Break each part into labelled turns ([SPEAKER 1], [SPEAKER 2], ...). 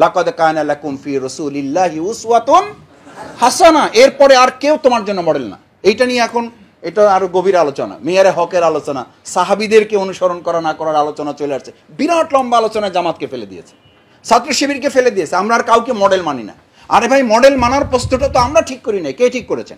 [SPEAKER 1] লাকাদ কানা লাকুম ফি রাসূলিল্লাহি উসওয়াতুন হাসানা, এরপরে আর কেউ তোমার জন্য মডেল না। এইটা নিয়ে এখন এটা আরো গভীর আলোচনা, মেয়ারে হকের আলোচনা, সাহাবীদেরকে অনুসরণ করা না করার আলোচনা চলে আসছে। বিরাট লম্বা আলোচনায় জামাতকে ফেলে দিয়েছে, ছাত্র শিবিরকে ফেলে দিয়েছে। আমরা আর কাউকে মডেল মানি না। আরে ভাই, মডেল মানার প্রশ্নটা তো আমরা ঠিক করি নাই, কে ঠিক করেছেন?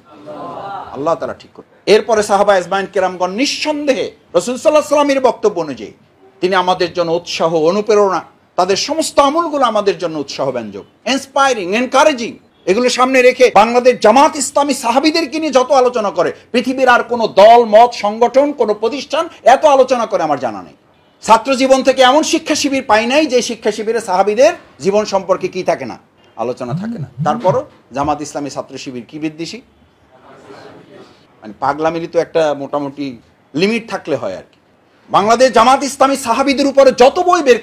[SPEAKER 1] আল্লাহ তাআলা ঠিক করে। এরপরে সাহাবা আজমাইন কেরামগণ নিঃসন্দেহে রাসূল সাল্লাল্লাহু আলাইহি ওয়াসাল্লামের বক্তব্য অনুযায়ী তিনি আমাদের জন্য উৎসাহ, অনুপ্রেরণা, তাদের সমস্ত আমলগুলো আমাদের জন্য উৎসাহ ব্যঞ্জক, ইন্সপায়ারিং, এনকারেজিং। এগুলো সামনে রেখে বাংলাদেশ জামাত ইসলামী সাহাবীদেরকে নিয়ে যত আলোচনা করে, পৃথিবীর আর কোনো দল, মত, সংগঠন, কোনো প্রতিষ্ঠান এত আলোচনা করে আমার জানা নেই। ছাত্র জীবন থেকে এমন শিক্ষা শিবির পাই নাই যে শিক্ষা শিবিরে সাহাবীদের জীবন সম্পর্কে কি থাকে না, আলোচনা থাকে না। তারপরও জামাত ইসলামী ছাত্র শিবির কি বিদ্বেষী, মানে পাগলামিরই তো একটা মোটামুটি লিমিট থাকলে হয় আর কি। বাংলাদেশ জামাত ইসলামী সাহাবীদের উপরে যত বই বের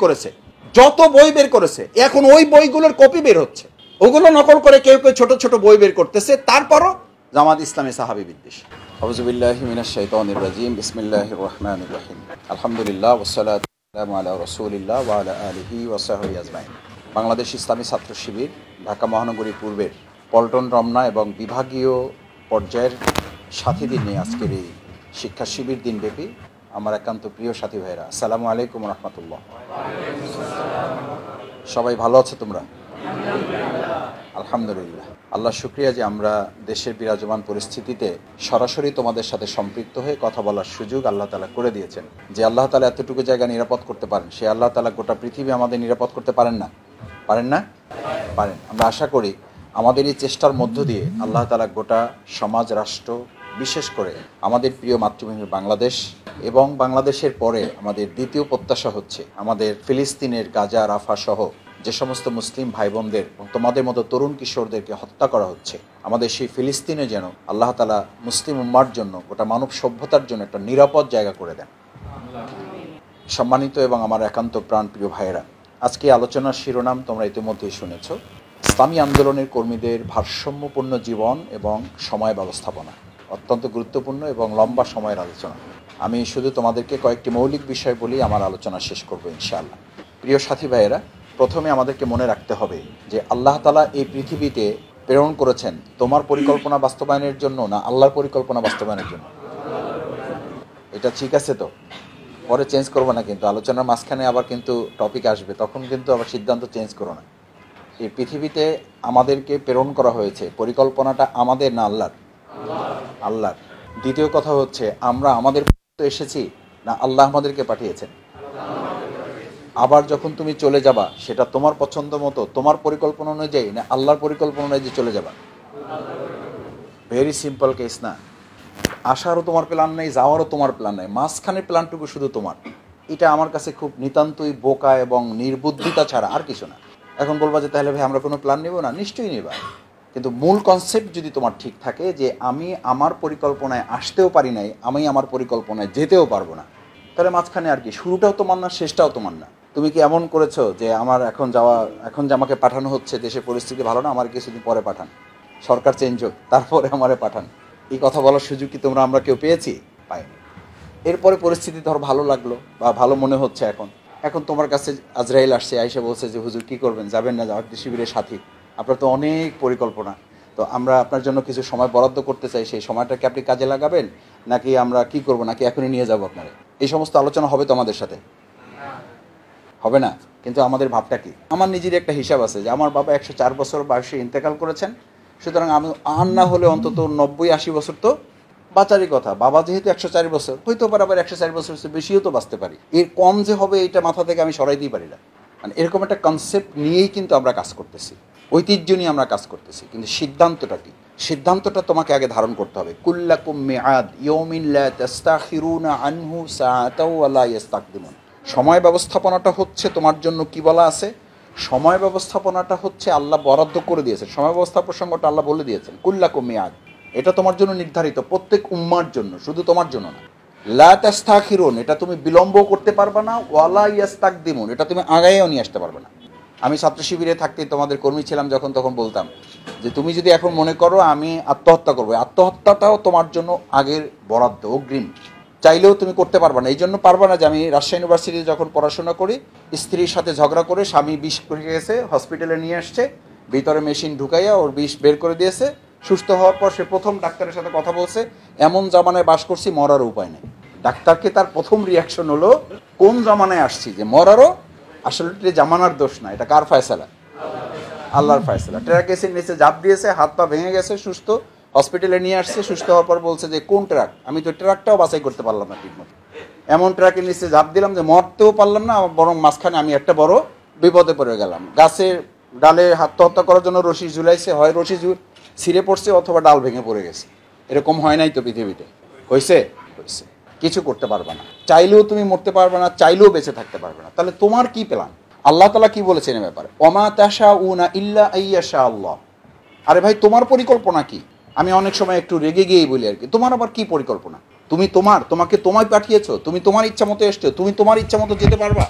[SPEAKER 1] করেছে, এখন ওই বইগুলোর কপি বের হচ্ছে, ওগুলো নকল করে কেউ কেউ ছোট ছোট বই বের করতেছে। তারপরও জামাত ইসলামী সাহাবী বিদ্বেষী। আউযু বিল্লাহি মিনাশ শাইতানির রাজিম, বিসমিল্লাহির রহমানির রহিম, আলহামদুলিল্লাহ ওয়াসসালাতু ওয়াসসালামু আলা রাসূলিল্লাহ ওয়া আলা আলিহি ওয়া সাহবিহি আজমাইন। বাংলাদেশ ইসলামী ছাত্র শিবির ঢাকা মহানগরী পূর্বের পল্টন, রমনা এবং বিভাগীয় পর্যায়ের সাথীদের নিয়ে আজকের এই শিক্ষা শিবির দিনব্যাপী আমার একান্ত প্রিয় সাথী ভাইরা, আসসালামু আলাইকুম রহমতুল্লাহ। সবাই ভালো আছো তোমরা? আলহামদুলিল্লাহ, আল্লাহ শুকরিয়া যে আমরা দেশের বিরাজমান পরিস্থিতিতে সরাসরি তোমাদের সাথে সম্পৃক্ত হয়ে কথা বলার সুযোগ আল্লাহ তাআলা করে দিয়েছেন। যে আল্লাহ তাআলা এতটুকু জায়গা নিরাপদ করতে পারেন, সে আল্লাহ তাআলা গোটা পৃথিবী আমাদের নিরাপদ করতে পারেন না? পারেন। আমরা আশা করি আমাদের এই চেষ্টার মধ্য দিয়ে আল্লাহ তাআলা গোটা সমাজ, রাষ্ট্র, বিশেষ করে আমাদের প্রিয় মাতৃভূমি বাংলাদেশ এবং বাংলাদেশের পরে আমাদের দ্বিতীয় প্রত্যাশা হচ্ছে আমাদের ফিলিস্তিনের গাজা, রাফা সহ যে সমস্ত মুসলিম ভাই বোনদের এবং তোমাদের মতো তরুণ কিশোরদেরকে হত্যা করা হচ্ছে, আমাদের সেই ফিলিস্তিনে যেন আল্লাহ তাআলা মুসলিম উম্মার জন্য, গোটা মানব সভ্যতার জন্য একটা নিরাপদ জায়গা করে দেন। সম্মানিত এবং আমার একান্ত প্রাণপ্রিয় ভাইয়েরা, আজকে আলোচনার শিরোনাম তোমরা ইতিমধ্যেই শুনেছ, ইসলামী আন্দোলনের কর্মীদের ভারসাম্যপূর্ণ জীবন এবং সময় ব্যবস্থাপনা। অত্যন্ত গুরুত্বপূর্ণ এবং লম্বা সময়ের আলোচনা। আমি শুধু তোমাদেরকে কয়েকটি মৌলিক বিষয় বলেই আমার আলোচনা শেষ করব ইনশাআল্লাহ। প্রিয় সাথী ভাইয়েরা, প্রথমে আমাদেরকে মনে রাখতে হবে যে আল্লাহ তাআলা এই পৃথিবীতে প্রেরণ করেছেন তোমার পরিকল্পনা বাস্তবায়নের জন্য না আল্লাহর পরিকল্পনা বাস্তবায়নের জন্য? এটা ঠিক আছে তো? পরে চেঞ্জ করবো না কিন্তু, আলোচনার মাঝখানে আবার কিন্তু টপিক আসবে, তখন কিন্তু আবার সিদ্ধান্ত চেঞ্জ করো না। এই পৃথিবীতে আমাদেরকে প্রেরণ করা হয়েছে, পরিকল্পনাটা আমাদের না আল্লাহর? আল্লাহর। দ্বিতীয় কথা হচ্ছে, আমরা আমাদের এসেছি না আল্লাহ আমাদেরকে পাঠিয়েছেন? আবার যখন তুমি চলে যাবা সেটা তোমার পছন্দ মতো, তোমার পরিকল্পনা অনুযায়ী না আল্লাহর পরিকল্পনা অনুযায়ী চলে যাবা? ভেরি সিম্পল কেস না? আসারও তোমার প্ল্যান নেই, যাওয়ারও তোমার প্ল্যান নেই, মাঝখানের প্ল্যানটুকু শুধু তোমার। এটা আমার কাছে খুব নিতান্তই বোকা এবং নির্বুদ্ধিতা ছাড়া আর কিছু না। এখন বলবা যে তাহলে ভাই আমরা কোনো প্ল্যান নেব না, নিশ্চয়ই নেবা, কিন্তু মূল কনসেপ্ট যদি তোমার ঠিক থাকে যে আমি আমার পরিকল্পনায় আসতেও পারি নাই, আমি আমার পরিকল্পনায় যেতেও পারবো না, তাহলে মাঝখানে আর কি, শুরুটাও তোমার না, শেষটাও তোমার না। তুমি কি এমন করেছো যে আমার এখন যে আমাকে পাঠানো হচ্ছে, দেশের পরিস্থিতি ভালো না, আমার কিছুদিন পরে পাঠান, সরকার চেঞ্জ হোক তারপরে আমারে পাঠান, এই কথা বলার সুযোগ কি আমরা কেউ পেয়েছি? পাইনি। এরপরে পরিস্থিতি ধর ভালো লাগলো বা ভালো মনে হচ্ছে, এখন তোমার কাছে আজরাইল আসছে, আইসা বলছে যে হুজুর কি করবেন, যাবেন না জামাত শিবিরের সাথী, আপনার তো অনেক পরিকল্পনা, তো আমরা আপনার জন্য কিছু সময় বরাদ্দ করতে চাই, সেই সময়টাকে আপনি কাজে লাগাবেন নাকি আমরা কি করব, নাকি এখনই নিয়ে যাবো আপনারা? এই সমস্ত আলোচনা হবে তো আমাদের সাথে? হবে না। কিন্তু আমাদের ভাবটা কি? আমার নিজের একটা হিসাব আছে যে আমার বাবা 104 বছর বয়সে ইন্তেকাল করেছেন, সুতরাং আমি আর না হলে অন্তত 90-80 বছর তো বাঁচারই কথা। বাবা যেহেতু 104 বছর, হয়তো পারে আবার 104 বছর বেশিও তো বাঁচতে পারি, এর কম যে হবে এটা মাথা থেকে আমি সরাইতেই পারি না। মানে এরকম একটা কনসেপ্ট নিয়েই কিন্তু আমরা কাজ করতেছি, ঐতিহ্য নিয়ে আমরা কাজ করতেছি, কিন্তু সিদ্ধান্তটা কি? সিদ্ধান্তটা তোমাকে আগে ধারণ করতে হবে। কুল্লাকুম মিআদ ইয়াউমিন লা তাস্তাখিরুনা আনহু সাআতাও ওয়া লা ইস্তাকদিমুন। সময় ব্যবস্থাপনাটা হচ্ছে তোমার জন্য কি বলা আছে, সময় ব্যবস্থাপনাটা হচ্ছে আল্লাহ বরাদ্দ করে দিয়েছেন, সময় ব্যবস্থা প্রসঙ্গটা আল্লাহ বলে দিয়েছেন, কুল্লাকুম মিআদ, এটা তোমার জন্য নির্ধারিত, প্রত্যেক উম্মার জন্য, শুধু তোমার জন্য না। লা তাস্তাখিরুন, এটা তুমি বিলম্ব করতে পারবে না, ওয়া লা ইস্তাকদিমুন, এটা তুমি আগাইও নিয়ে আসতে পারবে না। আমি ছাত্র শিবিরে থাকতে তোমাদের কর্মী ছিলাম যখন, তখন বলতাম যে তুমি যদি এখন মনে করো আমি আত্মহত্যা করবো, আত্মহত্যাটাও তোমার জন্য আগের বরাদ্দ, অগ্রিম, চাইলেও তুমি করতে পারবে না। এই জন্য পারবা না যে আমি রাজশাহী ইউনিভার্সিটিতে যখন পড়াশোনা করি, স্ত্রীর সাথে ঝগড়া করে স্বামী বিষ করে গেছে, হসপিটালে নিয়ে আসছে, ভিতরে মেশিন ঢুকাইয়া ওর বিষ বের করে দিয়েছে। সুস্থ হওয়ার পর সে প্রথম ডাক্তারের সাথে কথা বলছে, এমন জামানায় বাস করছি মরারও উপায় নেই। ডাক্তারকে তার প্রথম রিয়াকশন হলো, কোন জামানায় আসছি যে মরারও? আসলে এটা জামানার দোষ না, এটা কার ফয়সালা? আল্লাহর ফয়সালা। ট্রাক এসে নিচে ঝাঁপ দিয়েছে, হাত পা ভেঙে গেছে, সুস্থ, হসপিটালে নিয়ে আসছে। সুস্থ হওয়ার পর বলছে যে কোন ট্রাক? আমি তো ট্রাকটাও বাছাই করতে পারলাম না ঠিকমতো, এমন ট্রাকের নিচে ঝাঁপ দিলাম যে মরতেও পারলাম না, বরং মাঝখানে আমি একটা বড় বিপদে পড়ে গেলাম। গাছের ডালে আত্মহত্যা করার জন্য রশি ঝুলাইছে, হয় রশি ছিঁড়ে পড়ছে অথবা ডাল ভেঙে পড়ে গেছে। এরকম হয় নাই তো পৃথিবীতে? হয়েছে? হয়েছে। কিছু করতে পারবে না, চাইলেও তুমি মরতে পারবে না, চাইলেও বেঁচে থাকতে পারবে না। তাহলে তোমার কি প্ল্যান? আল্লাহ তাআলা কি বলেছেন এ ব্যাপারে? ওমা তাশাউনা ইল্লা আইয়াশা আল্লাহ। আরে ভাই, তোমার পরিকল্পনা কি? আমি অনেক সময় একটু রেগে গিয়েই বলি আর কি, তোমার আবার কি পরিকল্পনা? তুমি তোমাকে তোমায় পাঠিয়েছো, তুমি তোমার ইচ্ছা মতো এসছো, তুমি তোমার ইচ্ছা মতো যেতে পারবা?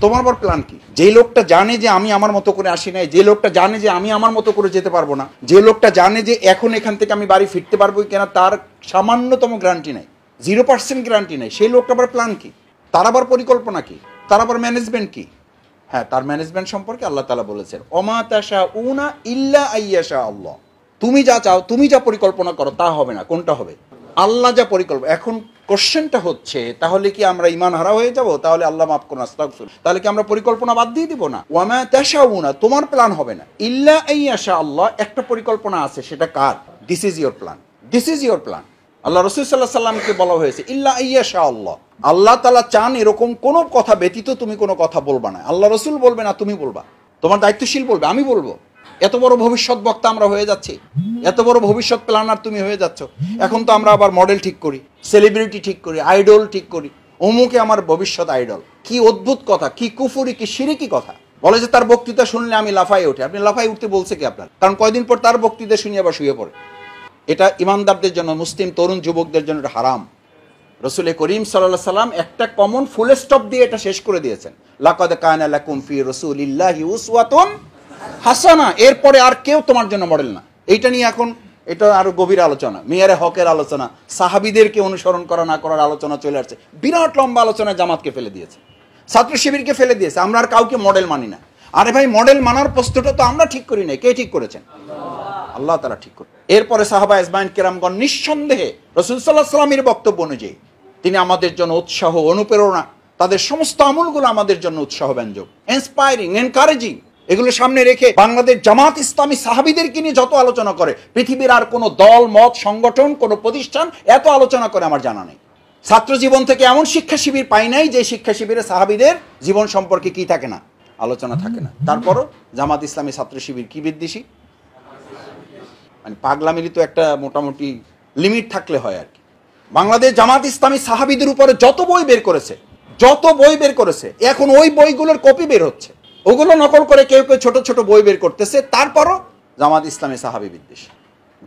[SPEAKER 1] তোমার আবার প্ল্যান কি? যে লোকটা জানে যে আমি আমার মতো করে আসি নাই, যে লোকটা জানে যে আমি আমার মতো করে যেতে পারবো না, যে লোকটা জানে যে এখন এখান থেকে আমি বাড়ি ফিরতে পারবো কিনা তার সামান্যতম গ্যারান্টি নাই, 0% গ্যারান্টি নাই, সেই লোকটা আবার প্ল্যান কি? তার আবার পরিকল্পনা কি? তার আবার ম্যানেজমেন্ট কি? হ্যাঁ, তার ম্যানেজমেন্ট সম্পর্কে আল্লাহ তাআলা বলেছেন, ওমা তাশাউনা ইল্লা আইয়াশা আল্লাহ। তুমি যা চাও, তুমি যা পরিকল্পনা করো তা হবে না। কোনটা হবে? আল্লাহ যা পরিকল্পনা। এখন কোশ্চেনটা হচ্ছে, তাহলে কি আমরা ঈমান হারা হয়ে যাব? তাহলে আল্লাহ মাফ করুন, আস্তাগফির। তাহলে কি আমরা পরিকল্পনা বাদ দিয়ে দিব? না। ওয়ামা তাশাউনা, তোমার প্ল্যান হবে না, ইল্লা আইয়াশা আল্লাহ। একটা পরিকল্পনা আছে, সেটা কার? This is your plan, this is your plan. আল্লাহ রাসূল সাল্লাল্লাহু আলাইহি সাল্লামকে বলা হয়েছে ইল্লা আইয়াশা আল্লাহ। আল্লাহ তাআলা চান এরকম কোনো কথা ব্যতীত তুমি কোনো কথা বলবা না। আল্লাহ রাসূল বলবে না, তুমি বলবা। তোমার দায়িত্বশীল বলবে, আমি বলবো। এত বড় ভবিষ্যৎ বক্তা আমরা হয়ে যাচ্ছি, এত বড় ভবিষ্যৎ প্ল্যানার তুমি হয়ে যাচ্ছ। এখন তো আমরা আবার মডেল ঠিক করি, সেলিব্রিটি ঠিক করি, আইডল ঠিক করি, অমুকে আমার ভবিষ্যৎ আইডল। কি অদ্ভুত কথা, কি কুফরি, কি শিরকি কথা। বলে যে তার বক্তৃতা শুনলে আমি লাফাই উঠে। আপনি লাফাই উঠতে বলছে কি আপনার? কারণ কয়দিন পর তার বক্তৃতা শুনে আবার শুয়ে পড়ে। এটা ইমানদারদের জন্য, মুসলিম তরুণ যুবকদের জন্য এটা হারাম। রাসূল করিম সাল্লাল্লাহু আলাইহি সাল্লাম একটা কমন ফুল স্টপ দিয়ে এটা শেষ করে দিয়েছেন, লাকাদ কানা লাকুম ফি রাসূলিল্লাহি উসওয়াতুন হাসানা। এরপরে আর কেউ তোমার জন্য মডেল না। এইটা নিয়ে এখন এটা আরো গভীর আলোচনা, মেয়ারে হকের আলোচনা, সাহাবীদেরকে অনুসরণ করা না করার আলোচনা চলে আসছে। বিরাট লম্বা আলোচনায় জামাতকে ফেলে দিয়েছে, ছাত্র শিবিরকে ফেলে দিয়েছে। আমরা আর কাউকে মডেল মানি না। আরে ভাই, মডেল মানার প্রশ্নটা তো আমরা ঠিক করি নাই। কে ঠিক করেছেন? আল্লাহ তাআলা ঠিক করে। এরপরে সাহাবা ইজমাইন কেরামগণ নিঃসন্দেহে রাসূল সাল্লাল্লাহু আলাইহি ওয়াসাল্লামের বক্তব্য অনুযায়ী তিনি আমাদের জন্য উৎসাহ, অনুপ্রেরণা, তাদের সমস্ত আমলগুলো আমাদের জন্য উৎসাহ ব্যঞ্জক, ইন্সপায়ারিং, এনকারেজিং। এগুলো সামনে রেখে বাংলাদেশ জামাত ইসলামী সাহাবীদেরকে নিয়ে যত আলোচনা করে, পৃথিবীর আর কোনো দল, মত, সংগঠন, কোনো প্রতিষ্ঠান এত আলোচনা করে আমার জানা নেই। ছাত্র জীবন থেকে এমন শিক্ষা শিবির পাই নাই যে শিক্ষা শিবিরে সাহাবীদের জীবন সম্পর্কে কি থাকে না? আলোচনা থাকে না। তারপরও জামাত ইসলামী ছাত্র শিবির কি বিদ্বেষী, মানে পাগলামিরই তো একটা মোটামুটি লিমিট থাকলে হয় আর কি। বাংলাদেশ জামাত ইসলামী সাহাবীদের উপরে যত বই বের করেছে, এখন ওই বইগুলোর কপি বের হচ্ছে, ওগুলো নকল করে কেউ কেউ ছোট ছোট বই বের করতেছে। তারপরও জামাত ইসলামী সাহাবী বিদ্বেষী।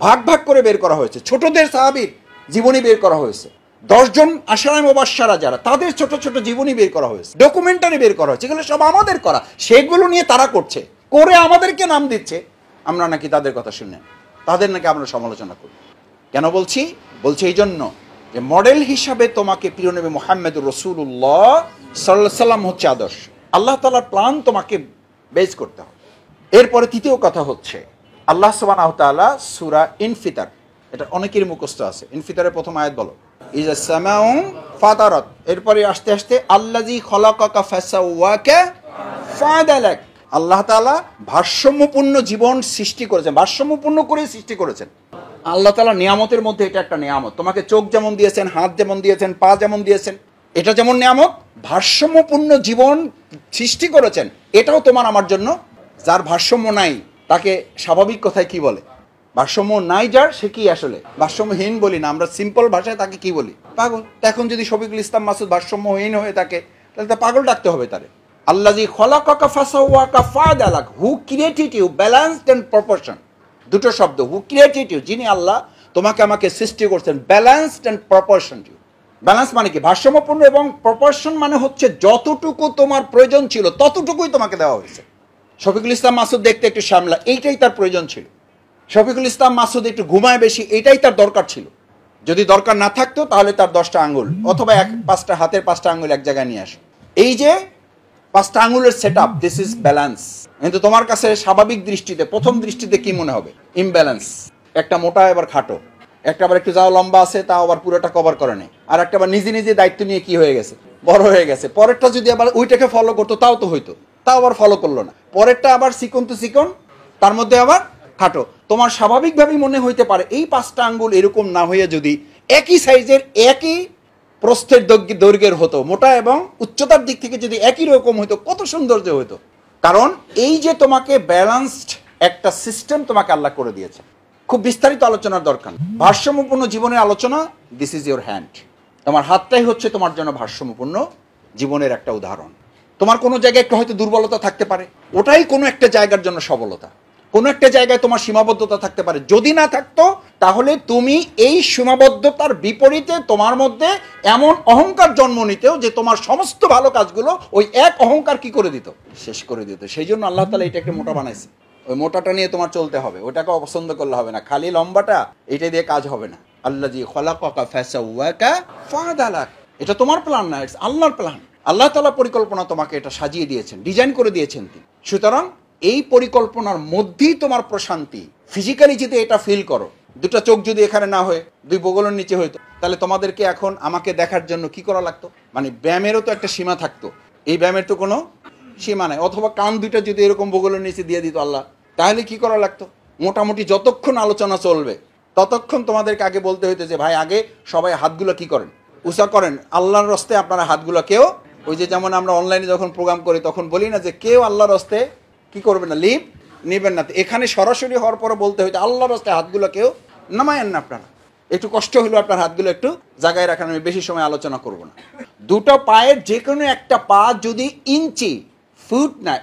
[SPEAKER 1] ভাগ ভাগ করে বের করা হয়েছে, ছোটদের সাহাবীর জীবনী বের করা হয়েছে, 10 জন আশারায়ে মুবাশশারা যারা, তাদের ছোট ছোট জীবনী বের করা হয়েছে, ডকুমেন্টারি বের করা হয়েছে। এগুলো সব আমাদের করা, সেগুলো নিয়ে তারা করছে, করে আমাদেরকে নাম দিচ্ছে। আমরা নাকি তাদের কথা শুনে, তাদের নাকি আমরা সমালোচনা করি। কেন বলছি এই জন্য যে মডেল হিসাবে তোমাকে প্রিয় নবী মুহাম্মদুর রাসূলুল্লাহ সাল্লাল্লাহু আলাইহি সাল্লাম হচ্ছে আদর্শ। আল্লাহ তাআলার প্ল্যান তোমাকে বেস করতে হবে। এরপরে তৃতীয় কথা হচ্ছে, আল্লাহ সুবহানাহু ওয়া তাআলা সূরা ইনফিতার, এটা অনেকেরই মুখস্থ আছে। ইনফিতারের প্রথম আয়াত বলো, ইজা সামাউ ফাতারাত। এরপরে আস্তে আস্তে আল্লাযী খলাকাকা ফাসাওয়াকা ফাআদালাক। আল্লাহ তাআলা ভারসাম্যপূর্ণ জীবন সৃষ্টি করেছেন, ভারসাম্যপূর্ণ করে সৃষ্টি করেছেন। আল্লাহ তাআলা নিয়ামতের মধ্যে এটা একটা নিয়ামত। তোমাকে চোখ যেমন দিয়েছেন, হাত যেমন দিয়েছেন, পা যেমন দিয়েছেন, এটা যেমন নিয়ামত, ভারসাম্যপূর্ণ জীবন সৃষ্টি করেছেন, এটাও তোমার আমার জন্য। যার ভারসাম্য নাই তাকে স্বাভাবিক কথায় কি বলে? ভারসাম্য নাই যার, সে কি আসলে? ভারসাম্যহীন বলি না আমরা, সিম্পল ভাষায় তাকে কি বলি? পাগল। এখন যদি শফিকুল ইসলাম মাসুদ ভারসাম্যহীন হয়ে থাকে, তাহলে তা পাগল ডাকতে হবে তারে। আল্লাযী খলাকাকা ফাসাওয়াকা ফাআদালাক, who created you balanced and proportion. দুটো শব্দ, হু ক্রিয়েটেড ইউ, যিনি আল্লাহ তোমাকে আমাকে সৃষ্টি করছেন, ব্যালেন্সড এন্ড প্রপোর্শন। ব্যালেন্স মানে কি? ভারসাম্যপূর্ণ। এবং প্রপোর্শন মানে হচ্ছে যতটুকু তোমার প্রয়োজন ছিল ততটুকুই তোমাকে দেওয়া হয়েছে। শফিকুল ইসলাম মাসুদ দেখতে একটু শ্যামলা, এইটাই তার প্রয়োজন ছিল। শফিকুল ইসলাম মাসুদ একটু ঘুমায় বেশি, এটাই তার দরকার ছিল। যদি দরকার না থাকতো তাহলে তার 10টা আঙ্গুল অথবা 5টা হাতের 5টা আঙ্গুল এক জায়গায় নিয়ে আসো। এই যে 5টা আঙ্গুলের set up, this is balance. কিন্তু তোমার কাছে স্বাভাবিক দৃষ্টিতে, প্রথম দৃষ্টিতে কি মনে হবে? ইমব্যালেন্স। একটা মোটা আবার খাটো, একটা আবার একটু যাও লম্বা আছে, তাও আবার পুরোটা কভার করে নেই, আর একটা আবার নিজে নিজে দায়িত্ব নিয়ে কি হয়ে গেছে, বড় হয়ে গেছে। পরেরটা যদি আবার ওইটাকে ফলো করতো তাও তো হইতো, তাও আবার ফলো করলো না। পরেরটা আবার চিকন তো চিকন, তার মধ্যে আবার খাটো। তোমার স্বাভাবিকভাবেই মনে হইতে পারে এই 5টা আঙ্গুল এরকম না হয়ে যদি একই সাইজের, একই প্রস্থের দৈর্ঘ্যের হতো, মোটা এবং উচ্চতার দিক থেকে যদি একই রকম হতো, কত সৌন্দর্য হতো। কারণ এই যে তোমাকে ব্যালেন্সড একটা সিস্টেম তোমাকে আল্লাহ করে দিয়েছে। খুব বিস্তারিত আলোচনার দরকার, ভারসাম্যপূর্ণ জীবনের আলোচনা, দিস ইজ ইউর হ্যান্ড। তোমার হাতটাই হচ্ছে তোমার জন্য ভারসাম্যপূর্ণ জীবনের একটা উদাহরণ। তোমার কোনো জায়গায় একটু হয়তো দুর্বলতা থাকতে পারে, ওটাই কোনো একটা জায়গার জন্য সবলতা। কোনো একটা জায়গায় তোমার সীমাবদ্ধতা থাকতে পারে, যদি না থাকতো তাহলে তুমি এই সীমাবদ্ধতার বিপরীতে তোমার মধ্যে এমন অহংকার জন্ম নিতেও যে তোমার সমস্ত ভালো কাজগুলো ওই এক অহংকার কি করে দিত, শেষ করে দিত। সেই জন্য আল্লাহ তাআলা এটাকে মোটা বানাইছে। ওই মোটাটা নিয়ে তোমার চলতে হবে, ওটাকে অপছন্দ করলে হবে না। খালি লম্বাটা এটা দিয়ে কাজ হবে না। আল্লাযী খালাকাকা ফাসাওয়াকা ফাআদালাক, এটা তোমার প্ল্যান না, ইটস আল্লাহর প্ল্যান। আল্লাহ তাআলা পরিকল্পনা তোমাকে এটা সাজিয়ে দিয়েছেন, ডিজাইন করে দিয়েছেন তিনি। সুতরাং এই পরিকল্পনার মধ্যেই তোমার প্রশান্তি। ফিজিক্যালি যদি এটা ফিল করো, দুটা চোখ যদি এখানে না হয়ে দুই বগলের নিচে হইতো, তাহলে তোমাদেরকে এখন আমাকে দেখার জন্য কি করা লাগতো? মানে ব্যায়ামেরও তো একটা সীমা থাকতো, এই ব্যায়ামের তো কোনো সীমা নাই। অথবা কান দুইটা যদি এরকম বগলের নিচে দিয়ে দিত আল্লাহ, তাহলে কি করা লাগতো? মোটামুটি যতক্ষণ আলোচনা চলবে ততক্ষণ তোমাদেরকে আগে বলতে হইতো যে ভাই আগে সবাই হাতগুলো কি করেন, উঁচা করেন। আল্লাহর রস্তে আপনারা হাতগুলো কেউ, ওই যে যেমন আমরা অনলাইনে যখন প্রোগ্রাম করি তখন বলি না যে কেউ আল্লাহর রস্তে কি করবে না, লিভ নেবেন না। এখানে সরাসরি হওয়ার পরে বলতে হইতো আল্লাহর রাস্তায় হাতগুলো কেউ নামায়েন না। আপনারা একটু কষ্ট হলো, আপনার হাতগুলো একটু জায়গায় রাখার, আমি বেশি সময় আলোচনা করব না। দুটো পায়ের যে কোনো একটা পা যদি ইঞ্চি, ফুট না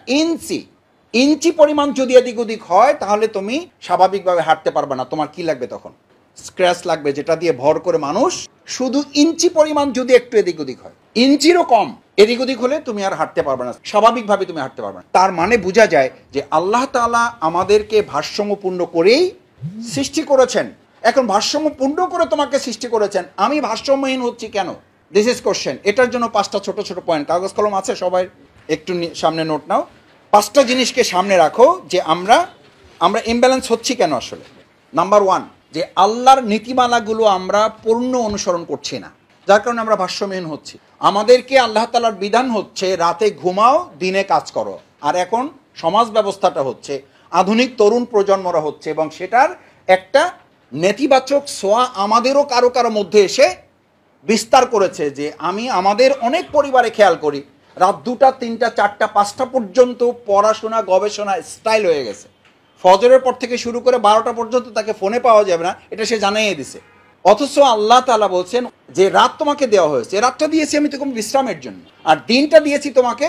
[SPEAKER 1] ইঞ্চি পরিমাণ যদি এদিক ওদিক হয়, তাহলে তুমি স্বাভাবিকভাবে হাঁটতে পারবে না। তোমার কি লাগবে তখন? স্ক্র্যাচ লাগবে, যেটা দিয়ে ভর করে মানুষ। শুধু ইঞ্চি পরিমাণ যদি একটু এদিক ওদিক হয়, ইঞ্চিরও কম এদিক ওদিক হলে তুমি আর হাঁটতে পারবে না, স্বাভাবিকভাবে তুমি হাঁটতে পারবে না। তার মানে বোঝা যায় যে আল্লাহ তাআলা আমাদেরকে ভারসাম্যপূর্ণ করেই সৃষ্টি করেছেন। এখন ভারসাম্যপূর্ণ করে তোমাকে সৃষ্টি করেছেন, আমি ভারসাম্যহীন হচ্ছি কেন? This is question. এটার জন্য 5টা ছোট ছোট পয়েন্ট, কাগজ কলম আছে সবাই, একটু সামনে নোট নাও। 5টা জিনিসকে সামনে রাখো যে আমরা ইমব্যালেন্স হচ্ছি কেন আসলে। নাম্বার 1, যে আল্লাহর নীতিমালাগুলো আমরা পূর্ণ অনুসরণ করছি না, যার কারণে আমরা ভারসাম্যহীন হচ্ছি। আমাদেরকে আল্লাহ তাআলার বিধান হচ্ছে রাতে ঘুমাও, দিনে কাজ করো। আর এখন সমাজ ব্যবস্থাটা হচ্ছে, আধুনিক তরুণ প্রজন্মরা হচ্ছে, এবং সেটার একটা নেতিবাচক ছোঁয়া আমাদেরও কারো কারো মধ্যে এসে বিস্তার করেছে। যে আমি আমাদের অনেক পরিবারে খেয়াল করি, রাত 2টা 3টা 4টা 5টা পর্যন্ত পড়াশোনা গবেষণা স্টাইল হয়ে গেছে। ফজরের পর থেকে শুরু করে 12টা পর্যন্ত তাকে ফোনে পাওয়া যাবে না, এটা সে জানাইয়ে দিছে। অথচ আল্লাহ তাআলা বলছেন যে রাত তোমাকে দেওয়া হয়েছে, রাতটা দিয়েছি আমি তোমাকে বিশ্রামের জন্য, আর দিনটা দিয়েছি তোমাকে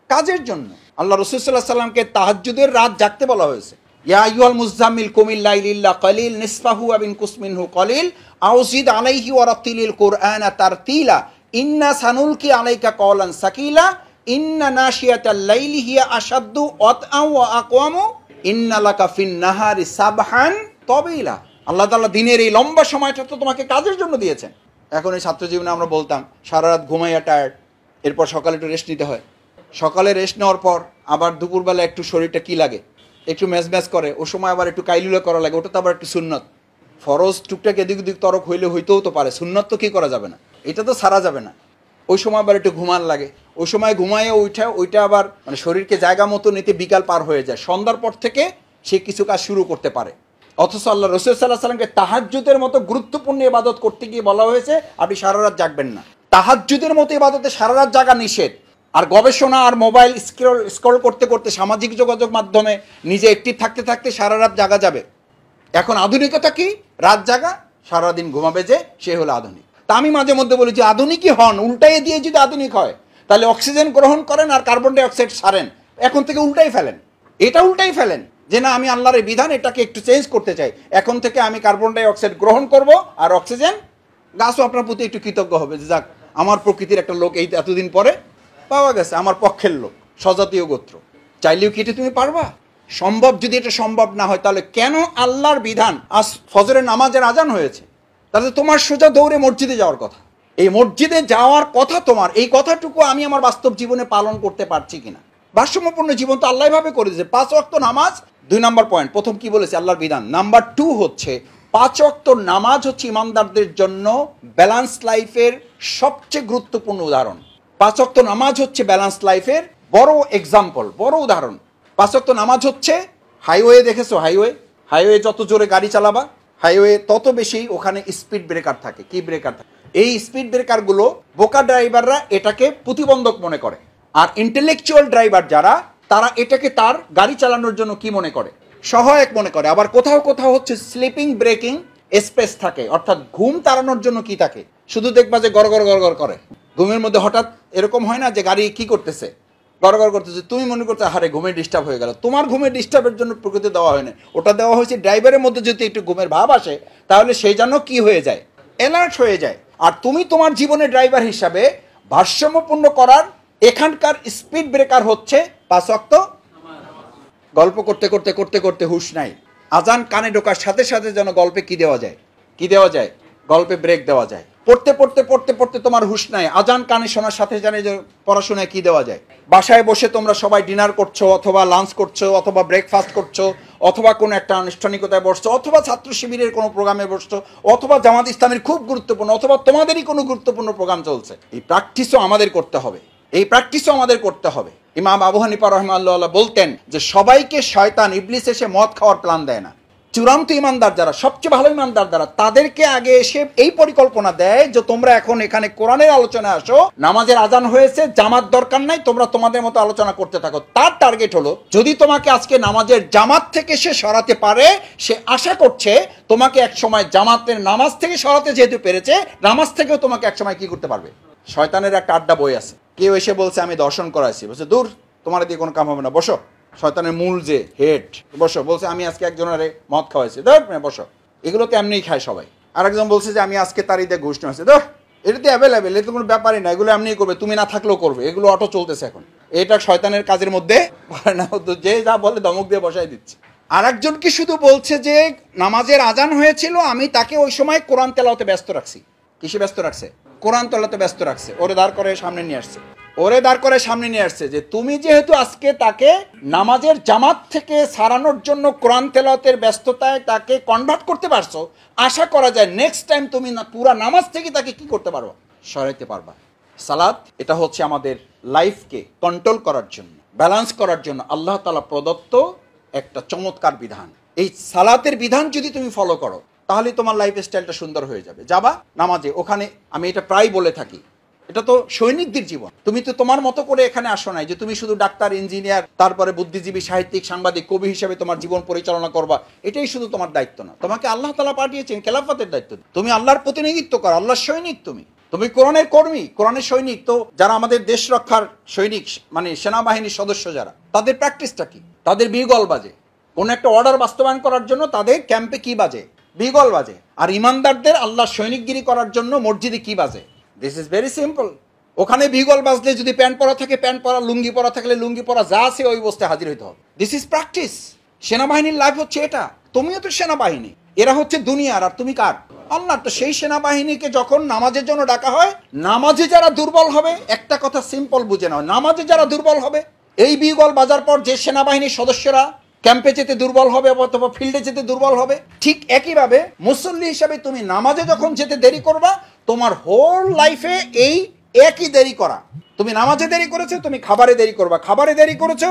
[SPEAKER 1] কাজের জন্য। আল্লাহ রাসূল সাল্লাল্লাহু আলাইহি ওয়াসাল্লামকে তাহাজ্জুদের রাত জাগতে বলা হয়েছে। ইয়া আইয়ুহাল মুযাম্মিল কুমিল লাইলি ইল্লা কালিল নিসফাহু ওয়া বিনকুস মিনহু কালিল আও জিদ আলাইহি ওয়া রাত্তিলিল কুরআনা তারতিলা ইন্না সানুলকি আলাইকা কওলান সাকিলা ইন্না নাশিয়াতাল লাইলি হিয়া আশাদ্দু ওয়াতআ ওয়া আকওয়ামু ইন্না লাকা ফিন নাহারি সাবহান তাবিলা। আল্লাহ তাআলা দিনের এই লম্বা সময়টা তো তোমাকে কাজের জন্য দিয়েছেন। এখন এই ছাত্র জীবনে আমরা বলতাম সারা রাত ঘুমাইয়া টায়ার্ড, এরপর সকালে একটু রেস্ট নিতে হয়। সকালে রেস্ট নেওয়ার পর আবার দুপুরবেলা একটু শরীরটা কি লাগে, একটু ম্যাচ করে, ও সময় আবার একটু কাইলুলা করা লাগে, ওটা তো আবার একটু সুন্নত। ফরজ টুকটাক এদিক ওদিক তরক হইলে হইতেও তো পারে, সুন্নত তো কি করা যাবে না, এটা তো সারা যাবে না। ওই সময় আবার একটু ঘুমান লাগে, ওই সময় ঘুমাইয়ে ওইটা আবার মানে শরীরকে জায়গা মতো নিতে বিকাল পার হয়ে যায়। সন্ধ্যার পর থেকে সে কিছু কাজ শুরু করতে পারে। অথচ আল্লাহ রাসূল সাল্লাল্লাহু আলাইহি ওয়াসাল্লামকে তাহাজ্জুদের মতো গুরুত্বপূর্ণ ইবাদত করতে গিয়ে বলা হয়েছে আপনি সারা রাত জাগবেন না। তাহাজ্জুদের মতো ইবাদতে সারা রাত জাগা নিষেধ। আর গবেষণা আর মোবাইল স্ক্রল করতে করতে, সামাজিক যোগাযোগ মাধ্যমে নিজে অ্যাক্টিভ থাকতে থাকতে সারা রাত জাগা যাবে। এখন আধুনিকতা কি? রাত জাগা, সারাদিন ঘুমাবে যে সে হলো আধুনিক। তা আমি মাঝে মধ্যে বলি যে আধুনিকই হন, উল্টাইয়ে দিয়ে যদি আধুনিক হয় তাহলে অক্সিজেন গ্রহণ করেন আর কার্বন ডাই অক্সাইড ছাড়েন। এখন থেকে উল্টাই ফেলেন, এটা উল্টাই ফেলেন যে না আমি আল্লাহর এই বিধান এটাকে একটু চেঞ্জ করতে চাই, এখন থেকে আমি কার্বন ডাই অক্সাইড গ্রহণ করব আর অক্সিজেন। গাছও আপনার প্রতি একটু কৃতজ্ঞ হবে যে যাক আমার প্রকৃতির একটা লোক এই এতদিন পরে পাওয়া গেছে, আমার পক্ষের লোক, স্বজাতীয় গোত্র। চাইলেও কি এটা তুমি পারবা? সম্ভব। যদি এটা সম্ভব না হয় তাহলে কেন আল্লাহর বিধান? আজ ফজরের নামাজের আজান হয়েছে, তাহলে তোমার সোজা দৌড়ে মসজিদে যাওয়ার কথা। এই মসজিদে যাওয়ার কথা তোমার, এই কথাটুকু আমি আমার বাস্তব জীবনে পালন করতে পারছি কিনা। ভারসাম্যপূর্ণ জীবন তো আল্লাহ ভাবে করে দিয়েছে। 5 ওয়াক্ত নামাজ 2 নম্বর পয়েন্ট, প্রথম কি বলেছে আল্লাহর বিধান। নাম্বার 2 হচ্ছে 5 ওয়াক্ত নামাজ হচ্ছে ইমানদারদের জন্য ব্যালেন্স লাইফের সবচেয়ে গুরুত্বপূর্ণ উদাহরণ। 5 ওয়াক্ত নামাজ হচ্ছে ব্যালেন্স লাইফের বড় এক্সাম্পল, বড় উদাহরণ। 5 ওয়াক্ত নামাজ হচ্ছে হাইওয়ে, দেখেছো হাইওয়ে যত জোরে গাড়ি চালাবা হাইওয়ে তত বেশি ওখানে স্পিড ব্রেকার থাকে। কি ব্রেকার থাকে? এই স্পিড ব্রেকারগুলো বোকা ড্রাইভাররা এটাকে প্রতিবন্ধক মনে করে, আর ইন্টেলেকচুয়াল ড্রাইভার যারা তারা এটাকে তার গাড়ি চালানোর জন্য কি মনে করে? সহায়ক মনে করে। আবার কোথাও কোথাও হচ্ছে স্লিপিং ব্রেকিং স্পেস থাকে, অর্থাৎ ঘুম তাড়ানোর জন্য কি থাকে, শুধু দেখবা যে গড় গড় গড় গড় করে। ঘুমের মধ্যে হঠাৎ এরকম হয় না যে গাড়ি কি করতেছে, গড় গড় করতেছে, তুমি মনে করছো হারে ঘুমের ডিস্টার্ব হয়ে গেল। তোমার ঘুমের ডিস্টার্বের জন্য প্রকৃতি দেওয়া হয় না, ওটা দেওয়া হয়েছে ড্রাইভারের মধ্যে যদি একটু ঘুমের ভাব আসে তাহলে সেই জন্য কি হয়ে যায়, অ্যালার্ট হয়ে যায়। আর তুমি তোমার জীবনে ড্রাইভার হিসাবে ভারসাম্যপূর্ণ করার এখানকার স্পিড ব্রেকার হচ্ছে 5 ওয়াক্ত। গল্প করতে করতে করতে করতে হুঁশ নাই, আজান কানে ঢোকার সাথে সাথে যেন গল্পে কি দেওয়া যায়, গল্পে ব্রেক দেওয়া যায়। পড়তে পড়তে পড়তে পড়তে তোমার হুঁশ নাই, আজান কানে শোনার সাথে জানে যে পড়াশোনায় কি দেওয়া যায়। বাসায় বসে তোমরা সবাই ডিনার করছো, অথবা লাঞ্চ করছো, অথবা ব্রেকফাস্ট করছো, অথবা কোনো একটা আনুষ্ঠানিকতায় বসছো, অথবা ছাত্র শিবিরের কোনো প্রোগ্রামে বসছো, অথবা জামাত ইসলামের খুব গুরুত্বপূর্ণ, অথবা তোমাদেরই কোনো গুরুত্বপূর্ণ প্রোগ্রাম চলছে। এই প্র্যাকটিসও আমাদের করতে হবে। ইমাম আবু হানিফা রাহিমাহুল্লাহ বলতেন যে সবাইকে শয়তান ইবলিস এসে মদ খাওয়ার প্ল্যান দেয় না। চূড়ান্ত ইমানদার যারা, সবচেয়ে ভালো ইমানদার যারা, তাদেরকে আগে এসে এই পরিকল্পনা দেয় যে তোমরা এখন এখানে কোরআনের আলোচনা আসো, নামাজের আজান হয়েছে, জামাত দরকার নাই, তোমরা তোমাদের মতো আলোচনা করতে থাকো। তার টার্গেট হলো যদি তোমাকে আজকে নামাজের জামাত থেকে সে সরাতে পারে, সে আশা করছে তোমাকে এক সময় জামাতের নামাজ থেকে সরাতে যেহেতু পেরেছে, নামাজ থেকেও তোমাকে এক সময় কি করতে পারবে। শয়তানের একটা আড্ডা বই আছে, কেউ এসে বলছে আমি দর্শন করাইছি, বলছে দূর তোমার দিয়ে কোনো কাম হবে না, বসো। শয়তানের মূল যে হেড বসো, বলছে আমি আজকে একজনের মদ খাওয়াইছি, ধর বসো। এগুলো তো এমনিই খায় সবাই। আরেকজন বলছে যে আমি আজকে তার ঈদে ঘুষ নিয়েছি, ধর এটা তো অ্যাভেলেবেল, এটা তো কোনো ব্যাপারই না, এগুলো এমনিই করবে, তুমি না থাকলেও করবে, এগুলো অটো চলতেছে এখন। এটা শয়তানের কাজের মধ্যে পারে না, যে যা বলে ধমক দিয়ে বসাই দিচ্ছে। আর একজন কি শুধু বলছে যে নামাজের আজান হয়েছিল, আমি তাকে ওই সময় কোরআন তেলাওয়াতে ব্যস্ত রাখছি। কিসে ব্যস্ত রাখছে? কোরআন তেলাওয়াতে ব্যস্ত রাখছে। ওরে দাঁড় করে সামনে নিয়ে আসছে যে তুমি যেহেতু আজকে তাকে নামাজের জামাত থেকে সারানোর জন্য কোরআন তেলাওয়াতের ব্যস্ততায় তাকে কনভার্ট করতে পারছো, আশা করা যায় নেক্সট টাইম তুমি না পুরা নামাজ থেকে তাকে কি করতে পারবা, সরাইতে পারবা। সালাত এটা হচ্ছে আমাদের লাইফকে কন্ট্রোল করার জন্য, ব্যালেন্স করার জন্য আল্লাহ তাআলা প্রদত্ত একটা চমৎকার বিধান। এই সালাতের বিধান যদি তুমি ফলো করো তাহলে তোমার লাইফ স্টাইলটা সুন্দর হয়ে যাবে। যাবা নামাজে, ওখানে আমি এটা প্রায় বলে থাকি, এটা তো সৈনিকদের জীবন। তুমি তো তোমার মতো করে এখানে আসো নাই যে তুমি শুধু ডাক্তার, ইঞ্জিনিয়ার, তারপরে বুদ্ধিজীবী, সাহিত্যিক, সাংবাদিক, কবি হিসেবে তোমার জীবন পরিচালনা করবা, এটাই শুধু তোমার দায়িত্ব না। তোমাকে আল্লাহ তাআলা পাঠিয়েছেন খেলাফতের দায়িত্ব, তুমি আল্লাহর প্রতিনিধিত্ব করো, আল্লাহর সৈনিক, তুমি কোরআনের কর্মী, কোরআনের সৈনিক। তো যারা আমাদের দেশ রক্ষার সৈনিক, মানে সেনাবাহিনীর সদস্য যারা, তাদের প্র্যাকটিসটা কি? তাদের বিগল বাজে। কোন একটা অর্ডার বাস্তবায়ন করার জন্য তাদের ক্যাম্পে কি বাজে? বিগল বাজে। আর ইমানদারদের আল্লাহ সৈনিকগিরি করার জন্য মসজিদে কি বাজে? This is very simple. ওখানে বিগল বাজলে যদি প্যান্ট পরা থাকে প্যান্ট পরা, লুঙ্গি পরা থাকলে লুঙ্গি পরা, যা আছে ওই অবস্থায় হাজির হইতে হবে। This is practice. সেনাবাহিনীর লাইফ হচ্ছে এটা। তুমিও তো সেনাবাহিনী, এরা হচ্ছে দুনিয়ার, আর তুমি কার? আল্লাহ। তো সেই সেনাবাহিনীকে যখন নামাজের জন্য ডাকা হয়, নামাজে যারা দুর্বল হবে, একটা কথা সিম্পল বুঝে নাও, নামাজে যারা দুর্বল হবে, এই বিগল বাজার পর যে সেনাবাহিনীর সদস্যরা ক্যাম্পে যেতে দুর্বল হবে অথবা ফিল্ডে যেতে দুর্বল হবে, ঠিক একইভাবে মুসল্লি হিসাবে তুমি নামাজে যখন যেতে দেরি করবা, তোমার হোল লাইফে এই একই দেরি করা। তুমি নামাজে দেরি করেছো, তুমি খাবারে দেরি করবা, খাবারে দেরি করেছো,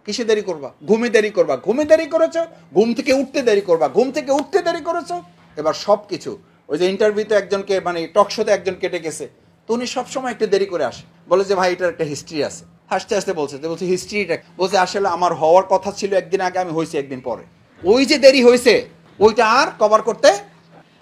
[SPEAKER 1] কিসে দেরি করবা? ঘুমে দেরি করবা, ঘুমে দেরি করেছো, ঘুম থেকে উঠতে দেরি করবা, ঘুম থেকে উঠতে দেরি করেছো। এবার সব কিছু, ওই যে ইন্টারভিউতে একজনকে, মানে টক শোতে একজন কেটে গেছে, তো উনি সবসময় একটু দেরি করে আসে, বলে যে ভাই এটার একটা হিস্ট্রি আছে। হাসতে হাসতে বলছে হিস্ট্রিটা, বলছে আসলে আমার হওয়ার কথা ছিল একদিন আগে, আমি হয়েছে একদিন পরে। ওই যে দেরি হয়েছে ওইটা আর কভার করতে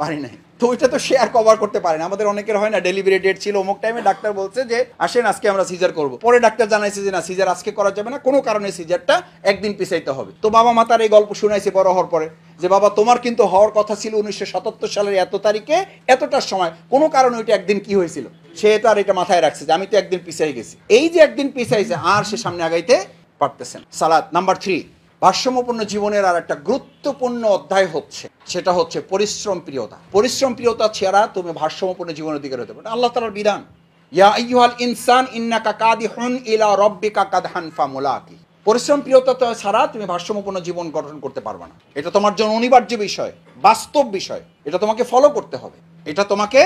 [SPEAKER 1] পারি নাই, তো ওইটা তো সে আর কভার করতে পারে না। আমাদের অনেকের হয় না, ডেলিভারি ডেট ছিল অমুক টাইমে, ডাক্তার বলছে যে আসেন আজকে আমরা সিজার করব, পরে ডাক্তার জানাইছে যে না, সিজার আজকে করা যাবে না, কোনো কারণে সিজারটা একদিন পিছাইতে হবে। তো বাবা মা তার এই গল্প শুনাইছে বড় হওয়ার পরে, যে বাবা তোমার কিন্তু হওয়ার কথা ছিল 1977 সালের এত তারিখে এতটার সময়, কোনো কারণে ওইটা একদিন কি হয়েছিল, সে তার এটা মাথায় রাখছে যে আমি তো একদিন পিছাই গেছি। এই যে একদিন পিছাইছে, আর সে সামনে আগাইতে পারতেছেন। সালাত নাম্বার 3, ভারসাম্যপূর্ণ জীবনের আর একটা গুরুত্বপূর্ণ অধ্যায় হচ্ছে, সেটা হচ্ছে পরিশ্রম প্রিয়তা। পরিশ্রম প্রিয়তা ছাড়া তুমি ভারসাম্যপূর্ণ জীবনের দিকে হতে পারো। আল্লাহ তাআলার বিধান, ইয়া আইয়ুহাল ইনসান ইন্নাকা কাদিহুন ইলা রাব্বিকা কাদহান ফামুলাকি। পরিশ্রম প্রিয়তা ছাড়া তুমি ভারসাম্যপূর্ণ জীবন গঠন করতে পারবে না। এটা তোমার জন্য অনিবার্য বিষয়, বাস্তব বিষয়। এটা তোমাকে ফলো করতে হবে, এটা তোমাকে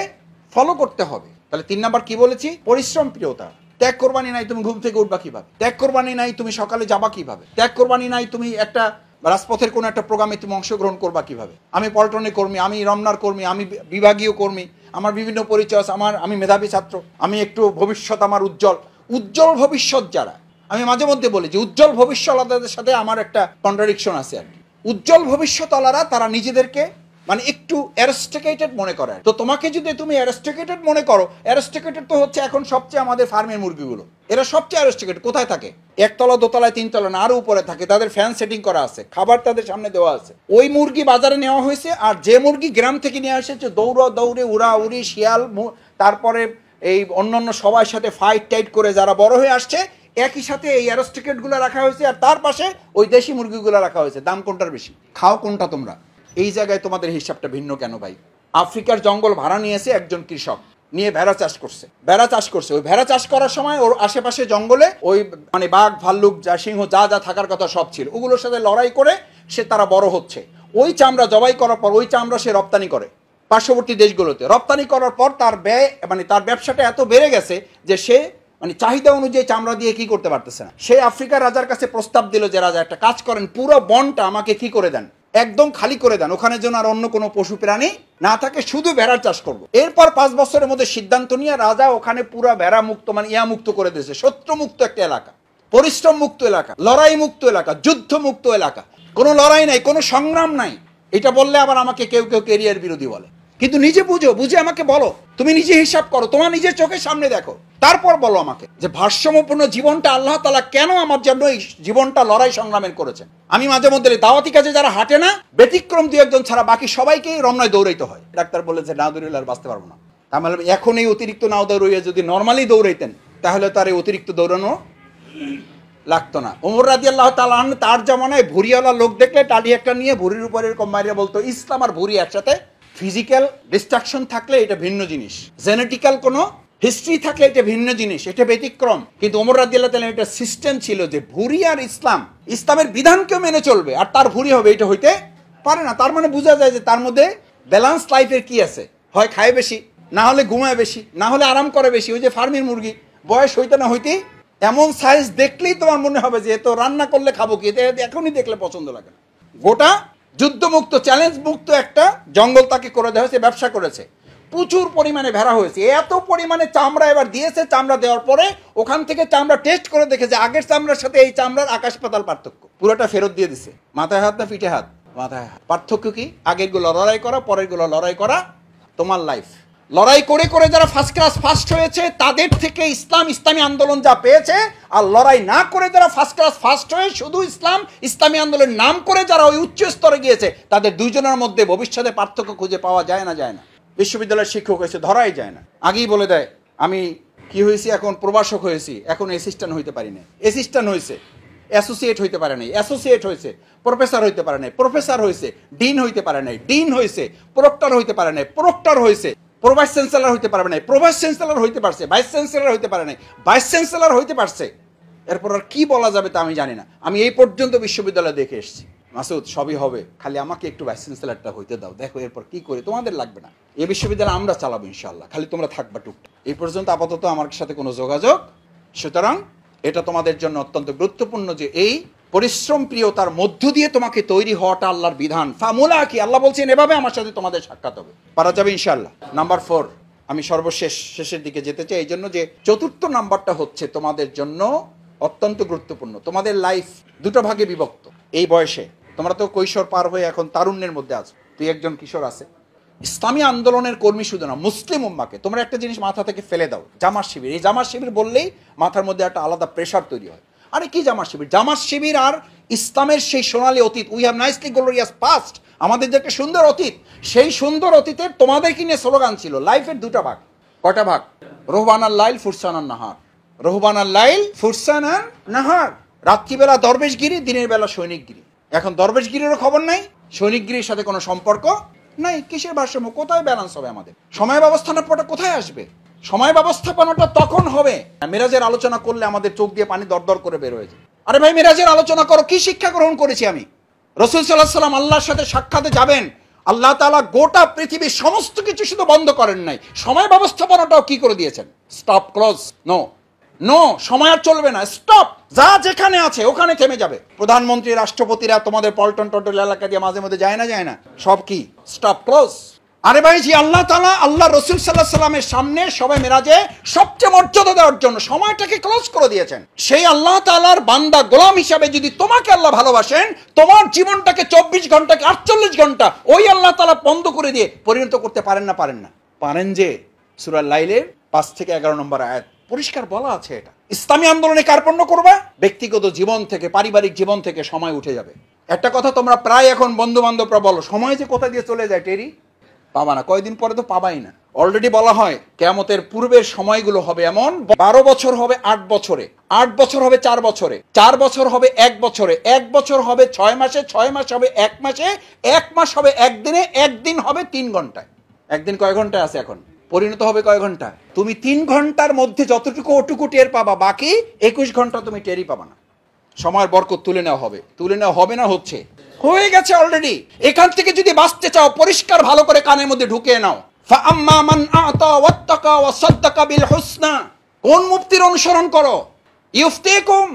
[SPEAKER 1] ফলো করতে হবে। তাহলে 3 নাম্বার কি বলেছি? পরিশ্রম প্রিয়তা। ত্যাগ কোরবানি নাই তুমি ঘুম থেকে উঠবা কিভাবে? ত্যাগ কোরবানি নাই তুমি সকালে যাবা কিভাবে? ত্যাগ কোরবানি নাই তুমি একটা রাজপথের কোনো একটা প্রোগ্রামে তুমি অংশগ্রহণ করবা কিভাবে? আমি পল্টনের কর্মী, আমি রমনার কর্মী, আমি বিভাগীয় কর্মী, আমার বিভিন্ন পরিচয় আছে, আমি মেধাবী ছাত্র, আমি একটু ভবিষ্যৎ আমার উজ্জ্বল। উজ্জ্বল ভবিষ্যৎ যারা, আমি মাঝে মধ্যে বলি যে উজ্জ্বল ভবিষ্যৎওয়ালাদের সাথে আমার একটা কন্ট্রাডিকশন আছে আর কি। উজ্জ্বল ভবিষ্যৎওয়ালারা তারা নিজেদেরকে মানে একটু অ্যারেস্টিকেটেড মনে করে। তো তোমাকে যদি তুমি অ্যারেস্টিকেটেড মনে করো, অ্যারেস্টিকেটেড তো হচ্ছে এখন সবচেয়ে আমাদের ফার্মের মুরগিগুলো, এরা সবচেয়ে অ্যারেস্টিকেটেড। কোথায় থাকে? একতলা, দোতলায়, 3 তলা না আরো উপরে থাকে। তাদের ফ্যান সেটিং করা আছে, খাবার তাদের সামনে দেওয়া আছে। ওই মুরগি বাজারে নেওয়া হয়েছে, আর যে মুরগি গ্রাম থেকে নিয়ে এসেছে দৌড়ে উড়াউড়ি শিয়াল, তারপরে এই অন্যান্য সবার সাথে ফাইট টাইট করে যারা বড় হয়ে আসছে, একই সাথে এই অ্যারেস্টিকেটগুলো রাখা হয়েছে, আর তার পাশে ওই দেশি মুরগিগুলো রাখা হয়েছে। দাম কোনটার বেশি? খাও কোনটা তোমরা? এই জায়গায় তোমাদের হিসাবটা ভিন্ন কেন ভাই? আফ্রিকার জঙ্গল ভাড়া নিয়েছে একজন কৃষক, নিয়ে ভেড়া চাষ করছে। ওই ভেড়া চাষ করার সময় ওর আশেপাশে জঙ্গলে ওই মানে বাঘ, ভাল্লুক, সিংহ যা যা থাকার কথা সব ছিল। ওগুলোর সাথে লড়াই করে তারা বড় হচ্ছে। ওই চামড়া জবাই করার পর ওই চামড়া সে রপ্তানি করে পার্শ্ববর্তী দেশগুলোতে। রপ্তানি করার পর তার ব্যয় মানে তার ব্যবসাটা এত বেড়ে গেছে যে সে মানে চাহিদা অনুযায়ী চামড়া দিয়ে কি করতে পারতেছে না। সে আফ্রিকার রাজার কাছে প্রস্তাব দিল যে রাজা, একটা কাজ করেন, পুরো বনটা আমাকে কি করে দেন, একদম খালি করে দেন, ওখানে যেন আর অন্য কোনো পশু প্রাণী না থাকে, শুধু ভেড়ার চাষ করবো। এরপর 5 বছরের মধ্যে সিদ্ধান্ত নিয়ে রাজা ওখানে পুরো ভেড়া মুক্ত মানে মুক্ত করে দিয়েছে। শত্রু মুক্ত একটা এলাকা, পরিশ্রম মুক্ত এলাকা, লড়াই মুক্ত এলাকা, যুদ্ধ মুক্ত এলাকা। কোনো লড়াই নাই, কোনো সংগ্রাম নাই। এটা বললে আবার আমাকে কেউ কেরিয়ার বিরোধী বলে। কিন্তু নিজে বুঝে আমাকে বলো, তুমি নিজে হিসাব করো, তোমার নিজের চোখের সামনে দেখো, তারপর বলো আমাকে যে ভারসাম্যপূর্ণ জীবনটা আল্লাহ তাআলা কেন আমার জন্য এই জীবনটা লড়াই সংগ্রামের করেছেন। আমি মাঝে মধ্যে দাওয়াতি কাজে যারা হাঁটে না, ব্যতিক্রম 2-1 ছাড়া বাকি সবাইকেই রমনায় দৌড়াইতে হয়। ডাক্তার বলেছে না দৌড়াইলে আর বাঁচতে পারবো না। তাহলে এখন এই অতিরিক্ত নাও দৌড়াইয়া যদি নর্মালি দৌড়াইতেন তাহলে তার এই অতিরিক্ত দৌড়ানো লাগতো না। ওমর রাদিয়াল্লাহু তাআলা আনহু তার জামানায় ভুঁড়িওয়ালা লোক দেখলে টালি একটা নিয়ে ভুঁড়ির উপর এরকম মারিয়া বলতো, ইসলাম আর ভুঁড়ি একসাথে। ফিজিক্যাল ডিস্ট্রাকশন থাকলে এটা ভিন্ন জিনিস, জেনেটিক্যাল কোনো হিস্ট্রি থাকলে এটা ভিন্ন জিনিস, এটা ব্যতিক্রম। কিন্তু ওমর রাদিয়াল্লাহু তাআলা এটা সিস্টেম ছিল যে ভুঁড়ি আর ইসলামের বিধানকেও মেনে চলবে, আর তার ভুঁড়ি হবে, এটা হইতে পারে না। তার মানে বোঝা যায় যে তার মধ্যে ব্যালেন্স লাইফের কি আছে, হয় খায় বেশি, না হলে ঘুমায় বেশি, না হলে আরাম করে বেশি। ওই যে ফার্মের মুরগি, বয়স হইতে না হইতেই এমন সাইজ দেখলেই তোমার মনে হবে যে তো রান্না করলে খাবো কি, এখনই দেখলে পছন্দ লাগে না। গোটা যুদ্ধমুক্ত, চ্যালেঞ্জ মুক্ত একটা জঙ্গল তাকে করে দেওয়া হয়েছে, ব্যবসা করেছে, প্রচুর পরিমাণে ভেড়া হয়েছে, এত পরিমাণে চামড়া এবার দিয়েছে। চামড়া দেওয়ার পরে ওখান থেকে চামড়া টেস্ট করে দেখেছে আগের চামড়ার সাথে এই চামড়ার আকাশ পাতাল পার্থক্য। পুরোটা ফেরত দিয়ে দিছে। মাথায় হাত না পিঠে হাত? মাথায় হাত। পার্থক্য কি? আগের গুলো লড়াই করা, পরের গুলো লড়াই করা। তোমার লাইফ লড়াই করে করে যারা ফার্স্ট ক্লাস ফার্স্ট হয়েছে তাদের থেকে ইসলামী আন্দোলন যা পেয়েছে, আর লড়াই না করে যারা ফার্স্ট ক্লাস ফার্স্ট হয়ে শুধু ইসলামী আন্দোলনের নাম করে যারা ওই উচ্চ স্তরে গিয়েছে, তাদের দুইজনের মধ্যে ভবিষ্যতে পার্থক্য খুঁজে পাওয়া যায় না। বিশ্ববিদ্যালয়ের শিক্ষক হয়েছে, ধরাই যায় না। আগেই বলে দেয় আমি কি হয়েছি, এখন প্রভাষক হয়েছি, এখন অ্যাসিস্ট্যান্ট হইতে পারি না। অ্যাসিস্ট্যান্ট হয়েছে, অ্যাসোসিয়েট হইতে পারে নাই, অ্যাসোসিয়েট হয়েছে, প্রফেসর হইতে পারে নাই, প্রফেসর হয়েছে, ডিন হইতে পারে নাই, ডিন হয়েছে, প্রক্টর হইতে পারে নাই, প্রক্টর হয়েছে, প্রভাইস চ্যান্সেলর হইতে পারবে নাই, প্রভাইস চ্যান্সেলর হইতে পারছে, ভাইস চ্যান্সেলর হইতে পারে নাই, ভাইস চ্যান্সেলর হইতে পারছে। এরপর আর কি বলা যাবে তা আমি জানি না। আমি এই পর্যন্ত বিশ্ববিদ্যালয় দেখে এসেছি। মাসুদ সবই হবে, খালি আমাকে একটু ভাইস চ্যান্সেলরটা হইতে দাও, দেখো এরপর কি করে, তোমাদের লাগবে না, এই বিশ্ববিদ্যালয় আমরা চালাবো ইনশাআল্লাহ, খালি তোমরা থাকবা টুকটাক। এই পর্যন্ত আপাতত আমার সাথে কোনো যোগাযোগ। সুতরাং এটা তোমাদের জন্য অত্যন্ত গুরুত্বপূর্ণ যে এই পরিশ্রম প্রিয়তার মধ্য দিয়ে তোমাকে তৈরি হওয়াটা আল্লাহর বিধান। ফামুলা কি আল্লাহ বলছেন এভাবে আমার সাথে তোমাদের সাক্ষাৎ হবে, পারা যাবে ইনশাআল্লাহ। নাম্বার 4, আমি শেষের দিকে যেতে চাই, এই জন্য যে 4th নাম্বারটা হচ্ছে তোমাদের জন্য অত্যন্ত গুরুত্বপূর্ণ। তোমাদের লাইফ 2টো ভাগে বিভক্ত। এই বয়সে তোমরা তো কৈশোর পার হয়ে এখন তারুণ্যের মধ্যে আছো, তুই একজন কিশোর আছে। ইসলামী আন্দোলনের কর্মী শুধু না, মুসলিম উম্মাকে তোমরা একটা জিনিস মাথা থেকে ফেলে দাও, জামাত শিবির। এই জামাত শিবির বললেই মাথার মধ্যে একটা আলাদা প্রেশার তৈরি হয়। আরে কি জামাত শিবির? জামাত শিবির আর ইসলামের সেই সোনালী অতীত, we have nicely glorious past, আমাদের যে একটা সুন্দর অতীত, সেই সুন্দর অতীতের তোমাদেরকে নিয়ে স্লোগান ছিল। লাইফের 2টা ভাগ। কয়টা ভাগ? রোহবান আল লাইল ফুরসান আন নাহার। রোহবান আল লাইল ফুরসান আন নাহার। রাত্রিবেলা দরবেশগিরি, দিনের বেলা সৈনিকগিরি। এখন দরবেশগিরিরও খবর নাই, সৈনিকগিরির সাথে কোনো সম্পর্ক নাই। কিসের ভারসাম্য? কোথায় ব্যালেন্স হবে আমাদের? সময় ব্যবস্থাপনাটা কোথায় আসবে? সময় ব্যবস্থাপনাটা তখন হবে মেরাজের আলোচনা করলে আমাদের চোখ দিয়ে পানি দরদর করে বের হয়ে যায়। আরে ভাই, মেরাজের আলোচনা করো। কি শিক্ষা গ্রহণ করেছি আমি? রাসূল সাল্লাল্লাহু আলাইহি ওয়াসাল্লাম আল্লাহর সাথে সাক্ষাতে যাবেন, আল্লাহ তাআলা গোটা পৃথিবীর সমস্ত কিছু শুধু বন্ধ করেন নাই, সময় ব্যবস্থাপনাটাও কি করে দিয়েছেন? স্টপ, ক্লোজ, নো নো, সময় আর চলবে না, স্টপ। যা যেখানে আছে ওখানে থেমে যাবে। প্রধানমন্ত্রী, রাষ্ট্রপতিরা তোমাদের পল্টন টল্টন এলাকা দিয়ে মাঝে মধ্যে যায় না, যায় না? সব কি স্টপ, ক্লোজ? আরে ভাই, যে আল্লাহ তাআলা আল্লাহ রাসূল সাল্লাল্লাহু আলাইহি সাল্লামের সামনে সবাই মেরাজে সবচেয়ে মর্যাদা দেওয়ার জন্য সময়টাকে ক্লোজ করে দিয়েছেন। সেই আল্লাহ তাআলার বান্দা গোলাম হিসাবে যদি তোমাকে আল্লাহ ভালোবাসেন, তোমার জীবনটাকে 24 ঘন্টাকে 48 ঘন্টা ওই আল্লাহ তাআলা বন্ধ করে দিয়ে পরিণত করতে পারেন না? পারেন না? পারেন। যে সূরা লাইলের 5 থেকে 11 নম্বর আয়াত পরিষ্কার বলা আছে। এটা ইসলামী আন্দোলনে কার্পণ্য করবা, ব্যক্তিগত জীবন থেকে, পারিবারিক জীবন থেকে সময় উঠে যাবে। একটা কথা তোমরা প্রায় এখন বন্ধু বান্ধবরা বলো, সময় যে কোথা দিয়ে চলে যায় টেরি পাবা না, কয়েকদিন পরে তো পাবাই না। অলরেডি বলা হয় কিয়ামতের পূর্বের সময়গুলো হবে এমন, 12 বছর হবে 8 বছরে, 8 বছর হবে 4 বছরে, 4 বছর হবে 1 বছরে, 1 বছর হবে 6 মাসে, 6 মাস হবে 1 মাসে, 1 মাস হবে 1 দিনে, 1 দিন হবে 3 ঘন্টায়। একদিন কয় ঘন্টায় আছে এখন? পরিণত হবে কয় ঘন্টা? তুমি 3 ঘন্টার মধ্যে যতটুকু ওটুকু টের পাবা, বাকি 21 ঘন্টা তুমি টেরই পাবা না। সময়ের বরকত তুলে নেওয়া হবে। তুলে নেওয়া হবে না, হচ্ছে, হয়ে গেছে অলরেডি। এখান থেকে যদি বাঁচতে চাও, পরিষ্কার ভালো করে কানের মধ্যে ঢুকিয়ে নাও, ফাআম্মা মান আতা ওয়াত্তাকা ওয়া সাদ্দাকা বিল হুসনা। কোন মুফতির অনুসরণ করো? ইউফতিকুম,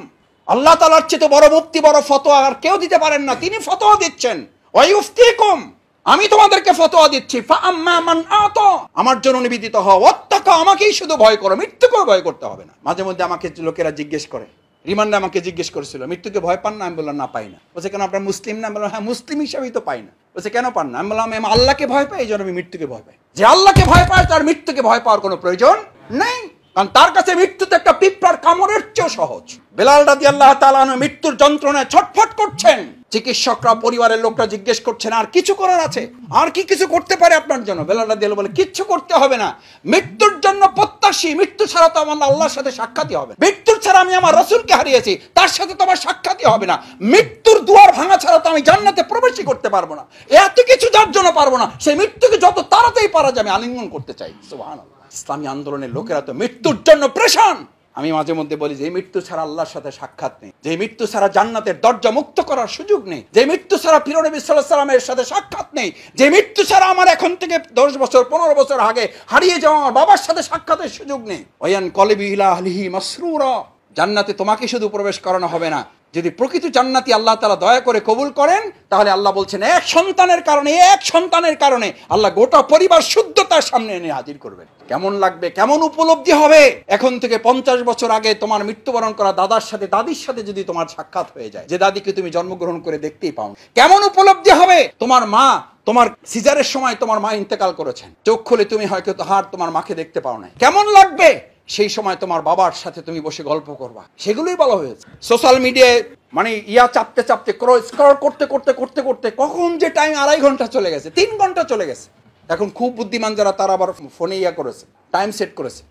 [SPEAKER 1] আল্লাহ তাআলার চেয়ে বড় মুফতি, বড় ফতোয়া আর কেউ দিতে পারেন না। তিনি ফতোয়া দিচ্ছেন। ওয়া ইউফতিকুম, আমি তোমাদেরকে ফতোয়া দিচ্ছি। ফাআম্মা মান আতা, আমার জন্য নিবেদিত হও। ওয়াত্তাকা, আমাকেই শুধু ভয় করো, মৃত্যুকে ভয় করতে হবে না। মাঝে মধ্যে আমাকে লোকেরা জিজ্ঞেস করে, রিমান্ডে আমাকে জিজ্ঞেস করেছিল, মৃত্যুকে ভয় পান না? আমি বললাম না, পাই না। বলছে কেন, আপনার মুসলিম না? আমি বললাম হ্যাঁ, মুসলিম হিসাবেই তো পাই না। বলছে কেন পান না? আমি বললাম আমি আল্লাহকে ভয় পাই, এই জন্য আমি মৃত্যুকে ভয় পাই। যে আল্লাহকে ভয় পায় তার মৃত্যুকে ভয় পাওয়ার কোনো প্রয়োজন নেই, কারণ তার কাছে মৃত্যু তো একটা পিঁপড়ার কামড়ের চেয়েও সহজ। বেলাল রাদিয়াল্লাহু তাআলা আনহু মৃত্যুর যন্ত্রণায় ছটফট করছেন। চিকিৎসকরা, পরিবারের লোকরা জিজ্ঞেস করছেন আর কিছু করার আছে? আর কি কিছু করতে পারে আপনার জন্য? বেলাল রাদিয়াল্লাহু বলে কিচ্ছু করতে হবে না, মৃত্যুর জন্য প্রত্যাশী। মৃত্যু ছাড়া তো আমার আল্লাহর সাথে সাক্ষাৎই হবে। মৃত্যুর ছাড়া আমি আমার রাসূলকে হারিয়েছি, তার সাথে তো আমার সাক্ষাৎই হবে না। মৃত্যুর দুয়ার ভাঙা ছাড়া তো আমি জান্নাতে প্রবেশই করতে পারবো না। এত কিছু যার জন্য পারবো না, সেই মৃত্যুকে যত তাড়াতাড়ি পারা যায় আমি আলিঙ্গন করতে চাই। সুবহানাল্লাহ। ইসলামী আন্দোলনের লোকেরা তো মৃত্যুর জন্য প্রেশান। আমি মাঝে মধ্যে বলি যে মৃত্যু ছাড়া আল্লাহর সাথে সাক্ষাৎ নেই, যে মৃত্যু ছাড়া জান্নাতের দরজা মুক্ত করার সুযোগ নেই, যে মৃত্যু ছাড়া প্রিয় নবী সাল্লাল্লাহু আলাইহি ওয়াসাল্লামের সাথে সাক্ষাৎ নেই, যে মৃত্যু ছাড়া আমার এখন থেকে 10 বছর 15 বছর আগে হারিয়ে যাওয়া আমার বাবার সাথে সাক্ষাতের সুযোগ নেই। ওয়ান কলবি ইলা আহলিহি মাসরুরা, জান্নাতে তোমাকে শুধু প্রবেশ করানো হবে না, যদি প্রকৃত জান্নাতি আল্লাহ তাআলা দয়া করে কবুল করেন, তাহলে আল্লাহ বলছেন এক সন্তানের কারণে আল্লাহ গোটা পরিবার শুদ্ধতার সামনে এনে হাজির করবেন। কেমন লাগবে, কেমন উপলব্ধি হবে? এখন থেকে 50 বছর আগে তোমার মৃত্যুবরণ করা দাদার সাথে, দাদির সাথে যদি তোমার সাক্ষাৎ হয়ে যায়, যে দাদিকে তুমি জন্মগ্রহণ করে দেখতেই পাও, কেমন উপলব্ধি হবে? তোমার মা, তোমার সিজারের সময় তোমার মা ইন্তেকাল করেছেন, চোখ খুলে তুমি হয়তো তোমার মাকে দেখতে পাও না, কেমন লাগবে? সেই সময় তোমার বাবার সাথে তুমি বসে গল্প করবা, সেগুলোই বলা হয়েছে। সোশ্যাল মিডিয়ায় মানে চাপতে স্ক্রল করতে কখন যে টাইম 2.5 ঘন্টা চলে গেছে, 3 ঘন্টা চলে গেছে। এখন খুব বুদ্ধিমান যারা, তারা আবার ফোনে করেছে, টাইম সেট করেছে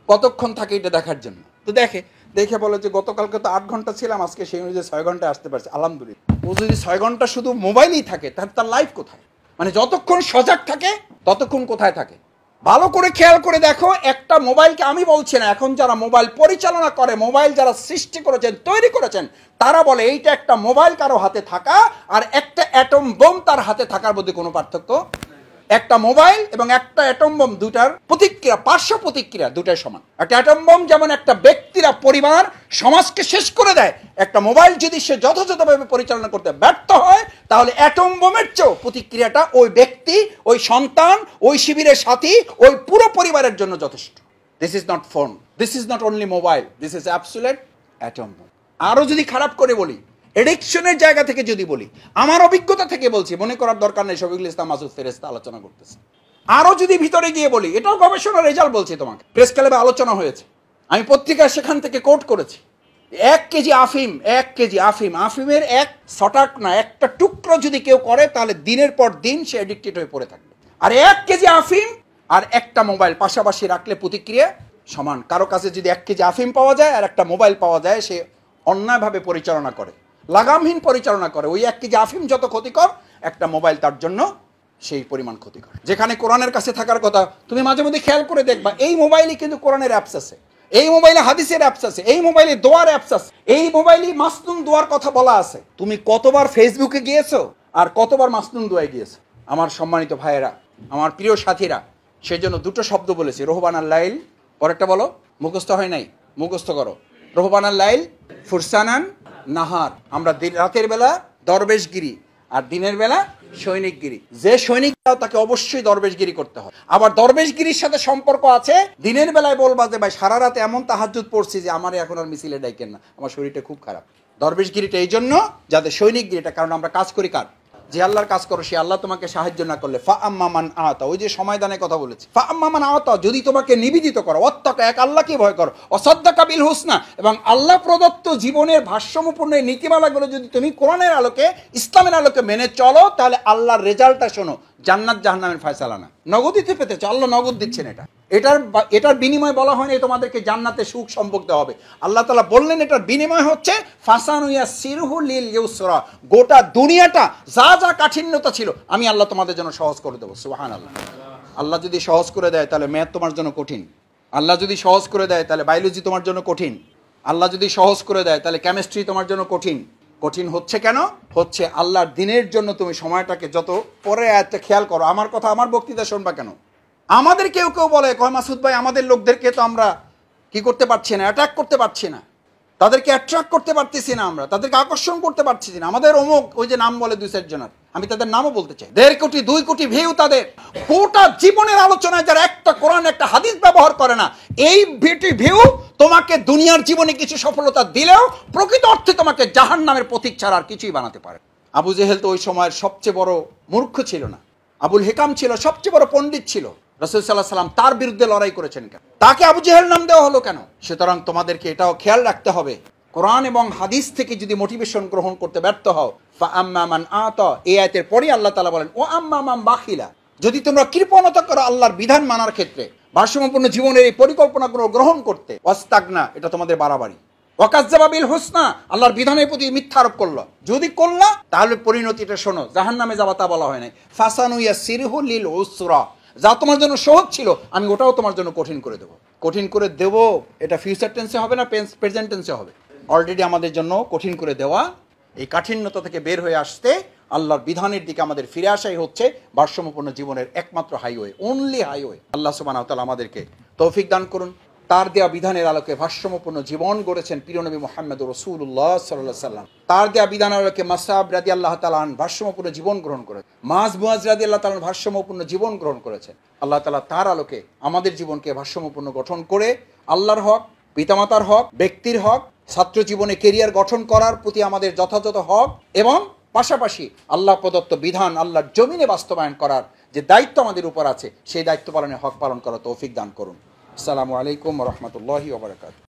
[SPEAKER 1] কতক্ষণ থাকে এটা দেখার জন্য। তো দেখে বলে যে গতকালকে তো 8 ঘন্টা ছিলাম, আজকে সেই অনুযায়ী 6 ঘন্টায় আসতে পারছে, আলহামদুলিল্লাহ। ও যদি 6 ঘন্টা শুধু মোবাইলেই থাকে, তাহলে তার লাইফ কোথায়? মানে যতক্ষণ সজাগ থাকে ততক্ষণ কোথায় থাকে? ভালো করে খেয়াল করে দেখো, একটা মোবাইলকে, আমি বলছি না, এখন যারা মোবাইল পরিচালনা করে, মোবাইল যারা সৃষ্টি করেছেন, তৈরি করেছেন, তারা বলে এইটা একটা মোবাইল কারো হাতে থাকা আর একটা অ্যাটম বোম তার হাতে থাকার মধ্যে কোনো পার্থক্য। একটা মোবাইল এবং একটা অ্যাটম বোম, দুটার প্রতিক্রিয়া, পার্শ্ব প্রতিক্রিয়া দুটাই সমান। একটা অ্যাটম বোম যেমন একটা ব্যক্তিরা, পরিবার, সমাজকে শেষ করে দেয়, একটা মোবাইল যদি সে যথাযথভাবে পরিচালনা করতে ব্যর্থ হয়, তাহলে অ্যাটম বোমের চেয়েও প্রতিক্রিয়াটা ওই ব্যক্তি, ওই সন্তান, ওই শিবিরের সাথী, ওই পুরো পরিবারের জন্য যথেষ্ট। This is not phone, this is not only mobile, this is absolute atom bomb. আরো যদি খারাপ করে বলি, এডিকশনের জায়গা থেকে যদি বলি, আমার অভিজ্ঞতা থেকে বলছি, মনে করার দরকার নেই শফিকুল ইসলাম মাসুদ ফেরেশতা আলোচনা করতেছে। আরো যদি ভিতরে গিয়ে বলি, এটাও গবেষণার রেজাল্ট বলছি তোমাকে, প্রেস ক্লাবে আলোচনা হয়েছে, আমি পত্রিকায় সেখান থেকে কোট করেছি। 1 কেজি আফিম, আফিমের 1 শটাক না, একটা টুকরো যদি কেউ করে, তাহলে দিনের পর দিন সে এডিক্টেড হয়ে পড়ে থাকবে। আর 1 কেজি আফিম আর একটা মোবাইল পাশাপাশি রাখলে প্রতিক্রিয়া সমান। কারো কাছে যদি 1 কেজি আফিম পাওয়া যায় আর একটা মোবাইল পাওয়া যায়, সে অন্যায়ভাবে পরিচালনা করে, লাগামহীন পরিচালনা করে, ওই 1 কেজি আফিম যত ক্ষতিকর, একটা মোবাইল তার জন্য সেই পরিমাণ ক্ষতিকর। যেখানে কোরআনের কাছে থাকার কথা, তুমি মাঝে মধ্যে খেয়াল করে দেখবা, এই মোবাইলে কিন্তু কোরআনের অ্যাপস আছে, এই মোবাইলে হাদিসের অ্যাপস আছে, এই মোবাইলে দোয়ার অ্যাপস আছে, এই মোবাইলে মাসনুন দোয়ার কথা বলা আছে। তুমি কতবার ফেসবুকে গিয়েছো আর কতবার মাসনুন দোয়ায় গিয়েছো? আমার সম্মানিত ভাইয়েরা, আমার প্রিয় সাথীরা, সেজন্য দুটো শব্দ বলেছি, রোহবানাল লাইল, পরেরটা বলো, মুখস্থ হয় নাই, মুখস্থ করো। রোহবানাল লাইল ফুরসানান নাহার। আমরা রাতের বেলা দরবেশগিরি আর দিনের বেলা সৈনিকগিরি। যে সৈনিক তাকে অবশ্যই দরবেশগিরি করতে হয়। আবার দরবেশগিরির সাথে সম্পর্ক আছে, দিনের বেলায় বলবা যে ভাই সারা রাতে এমন তাহাজ্জুদ পড়ছি যে আমার এখন আর মিছিলে ডাইকেন না, আমার শরীরটা খুব খারাপ। দরবেশগিরিটা এই জন্য যাতে সৈনিকগিরিটা, কারণ আমরা কাজ করি কার? যে আল্লাহর কাজ করো, সে আল্লাহ তোমাকে সাহায্য না করলে ফা আম্মা মান আতা, ওই যে সময়দানের কথা বলেছি, ফা আম্মা মান আতা, যদি তোমাকে নিবেদিত করো, অত্তাকা, এক আল্লাহকে ভয় করো, অসাদ্দাকা বিল হুসনা, এবং আল্লাহ প্রদত্ত জীবনের ভারসাম্যপূর্ণ নীতিমালাগুলো যদি তুমি কোরআনের আলোকে, ইসলামের আলোকে মেনে চলো, তাহলে আল্লাহর রেজাল্টটা শোনো, জান্নাত জাহান্নামের ফয়সালা না। নগদিতে পেতেছ, আল্লাহ নগদ দিচ্ছেন। এটার বিনিময় বলা হয়নি তোমাদেরকে জান্নাতে সুখ সম্পর্ক দেওয়া হবে। আল্লাহ তাআলা বললেন এটার বিনিময় হচ্ছে ফাসানুয়া সিরহু লিল ইউসরা, গোটা দুনিয়াটা যা যা কাঠিন্যতা ছিল আমি আল্লাহ তোমাদের জন্য সহজ করে দেবো। সুবহানাল্লাহ। আল্লাহ যদি সহজ করে দেয় তাহলে ম্যাথ তোমার জন্য কঠিন, আল্লাহ যদি সহজ করে দেয় তাহলে বায়োলজি তোমার জন্য কঠিন, আল্লাহ যদি সহজ করে দেয় তাহলে কেমিস্ট্রি তোমার জন্য কঠিন। কঠিন হচ্ছে কেন? হচ্ছে আল্লাহর দিনের জন্য তুমি সময়টাকে যত পরে আয়াতটা খেয়াল করো। আমার কথা, আমার বক্তৃতা শুনবা কেন? আমাদের কেউ কেউ বলে, কয় মাসুদ ভাই আমাদের লোকদেরকে তো আমরা কি করতে পারছি না, অ্যাটাক করতে পারছি না, তাদেরকে অ্যাট্রাক্ট করতে পারতেছি না, আমরা তাদেরকে আকর্ষণ করতে পারছি না, আমাদের অমুক, ওই যে নাম বলে 2-4 জনের, আমি তাদের নামও বলতে চাই, 1.5 কোটি 2 কোটি ভিউ তাদের। গোটা জীবনের আলোচনায় যারা একটা কোরআন একটা হাদিস ব্যবহার করে না, এই ভিউ তোমাকে দুনিয়ার জীবনে কিছু সফলতা দিলেও প্রকৃত অর্থে তোমাকে জাহান্নামের পথিক ছাড়া আর কিছুই বানাতে পারে। আবু জেহেল তো ওই সময়ের সবচেয়ে বড় মূর্খ ছিল না, আবুল হেকাম ছিল সবচেয়ে বড় পণ্ডিত ছিল। রাসূল সাল্লাল্লাহু আলাইহি ওয়াসাল্লাম তার বিরুদ্ধে লড়াই করেছেন কেন? তাকে আবু জেহেল নাম দেওয়া হলো কেন? সুতরাং তোমাদেরকে এটাও খেয়াল রাখতে হবে, কোরআন এবং হাদিস থেকে যদি মোটিভেশন গ্রহণ করতে ব্যর্থ হও, ফা আম্মা মান আতা, এই আয়াতের পরে আল্লাহ তাআলা বলেন ও আম্মা মান বাখিলা, যদি তোমরা কৃপণতা করো আল্লাহর বিধান মানার ক্ষেত্রে, ভারসাম্যপূর্ণ জীবনের এই পরিকল্পনাগুলো গ্রহণ করতে, ওয়াস্তাগনা, এটা তোমাদের বাড়াবাড়ি, ওয়াকাজ্জাবা বিল হুসনা, আল্লাহর বিধানের প্রতি মিথ্যা আরোপ করলো, যদি করলা তাহলে পরিণতিটা শোনো, জাহান্নামে যাবা তা বলা হয় নাই। ফাসানুয়া সিরহু লিল উসরা, যা তোমার জন্য সহজ ছিল আমি ওটাও তোমার জন্য কঠিন করে দেবো। কঠিন করে দেবো এটা ফিউচার টেন্সে হবে না, প্রেজেন্ট টেন্সে হবে। অলরেডি আমাদের জন্য কঠিন করে দেওয়া, এই কাঠিন্যতা থেকে বের হয়ে আসতে আল্লাহর বিধানের দিকে আমাদের ফিরে আসাই হচ্ছে ভারসাম্যপূর্ণ জীবনের একমাত্র হাইওয়ে, অনলি হাইওয়ে। আল্লাহ সুবহানাহু ওয়া তাআলা আমাদেরকে তৌফিক দান করুন। তার দেয়া বিধানের আলোকে ভারসাম্যপূর্ণ জীবন গড়েছেন প্রিয় নবী মুহাম্মদ রাসূলুল্লাহ সাল্লাল্লাহু আলাইহি ওয়াসাল্লাম। তার দেয়া বিধানের আলোকে মাসআব রাদিয়াল্লাহু তাআলা আন ভারসাম্যপূর্ণ জীবন গ্রহণ করেন, মুআজ রাদিয়াল্লাহু তাআলা ভারসাম্যপূর্ণ জীবন গ্রহণ করেছেন। আল্লাহ তাআলা তার আলোকে আমাদের জীবনকে ভারসাম্যপূর্ণ গঠন করে আল্লাহর হক, পিতামাতার হক, ব্যক্তির হক, ছাত্র জীবনে কেরিয়ার গঠন করার প্রতি আমাদের যথাযথ হক, এবং পাশাপাশি আল্লাহ প্রদত্ত বিধান আল্লাহর জমিনে বাস্তবায়ন করার যে দায়িত্ব আমাদের উপর আছে, সেই দায়িত্ব পালনের হক পালন করার তৌফিক দান করুন। আসসালামু আলাইকুম ওয়া রাহমাতুল্লাহি ওয়া বারাকাতুহু।